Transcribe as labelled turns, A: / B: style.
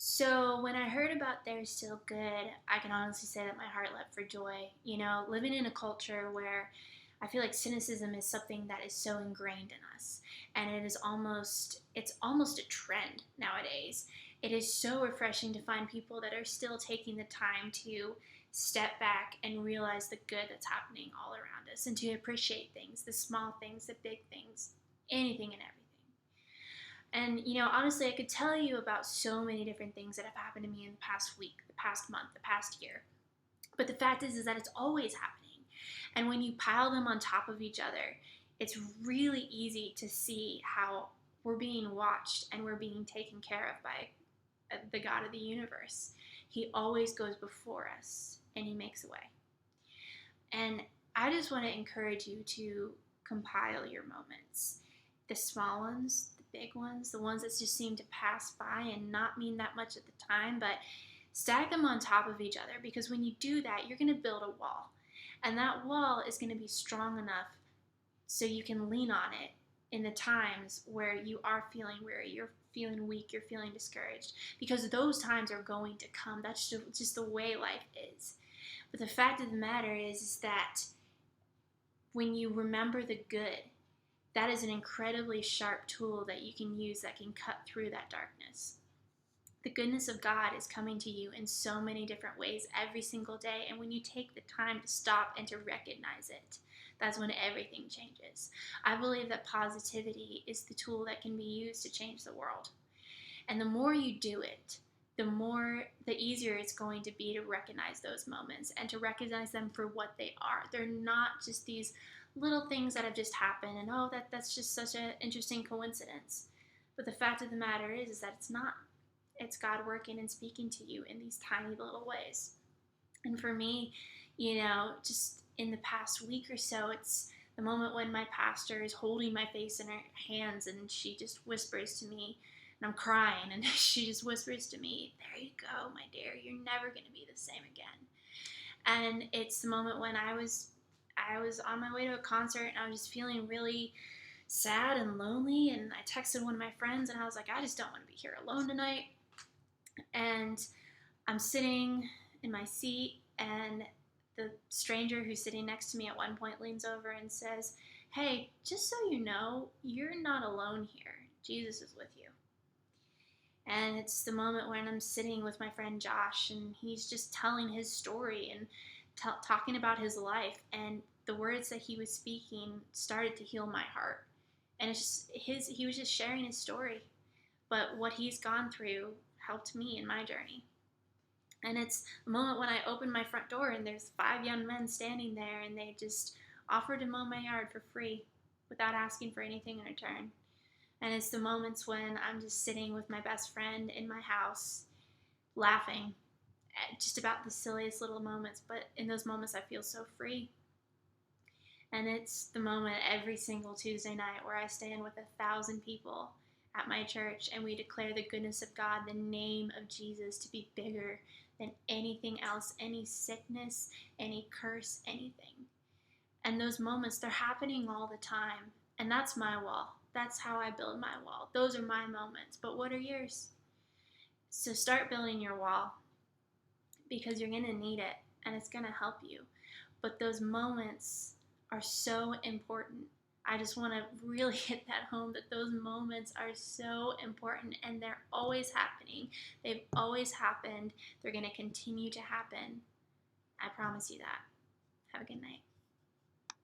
A: So when I heard about They're Still Good, I can honestly say that my heart leapt for joy. Living in a culture where I feel like cynicism is something that is so ingrained in us, and it's almost a trend nowadays. It is so refreshing to find people that are still taking the time to step back and realize the good that's happening all around us and to appreciate things, the small things, the big things, anything and everything. And, honestly, I could tell you about so many different things that have happened to me in the past week, the past month, the past year. But the fact is that it's always happening. And when you pile them on top of each other, it's really easy to see how we're being watched and we're being taken care of by the God of the universe. He always goes before us and he makes a way. And I just want to encourage you to compile your moments, the small ones, the big ones, the ones that just seem to pass by and not mean that much at the time, but stack them on top of each other, because when you do that, you're going to build a wall. And that wall is going to be strong enough so you can lean on it in the times where you are feeling weary, you're feeling weak, you're feeling discouraged, because those times are going to come. That's just the way life is. But the fact of the matter is that when you remember the good, that is an incredibly sharp tool that you can use that can cut through that darkness. The goodness of God is coming to you in so many different ways every single day. And when you take the time to stop and to recognize it, that's when everything changes. I believe that positivity is the tool that can be used to change the world. And the more you do it, the easier it's going to be to recognize those moments and to recognize them for what they are. They're not just these little things that have just happened and that's just such an interesting coincidence. But the fact of the matter is that it's not. It's God working and speaking to you in these tiny little ways. And for me, just in the past week or so, it's the moment when my pastor is holding my face in her hands and she just whispers to me, and I'm crying, and she just whispers to me, "There you go, my dear, you're never going to be the same again." And it's the moment when I was on my way to a concert and I was just feeling really sad and lonely, and I texted one of my friends and I was like, "I just don't want to be here alone tonight." And I'm sitting in my seat, and the stranger who's sitting next to me at one point leans over and says, "Hey, just so you know, you're not alone here. Jesus is with you." And it's the moment when I'm sitting with my friend Josh, and he's just telling his story and talking about his life. And the words that he was speaking started to heal my heart. And it's just he was just sharing his story. But what he's gone through helped me in my journey. And it's the moment when I open my front door and there's 5 young men standing there, and they just offered to mow my yard for free without asking for anything in return. And it's the moments when I'm just sitting with my best friend in my house, laughing at just about the silliest little moments. But in those moments, I feel so free. And it's the moment every single Tuesday night where I stand with 1,000 people at my church and we declare the goodness of God, the name of Jesus, to be bigger than anything else, any sickness, any curse, anything. And those moments, they're happening all the time. And that's my wall. That's how I build my wall. Those are my moments. But what are yours? So start building your wall, because you're going to need it and it's going to help you. But those moments are so important. I just want to really hit that home, that those moments are so important, and they're always happening. They've always happened. They're going to continue to happen. I promise you that. Have a good night.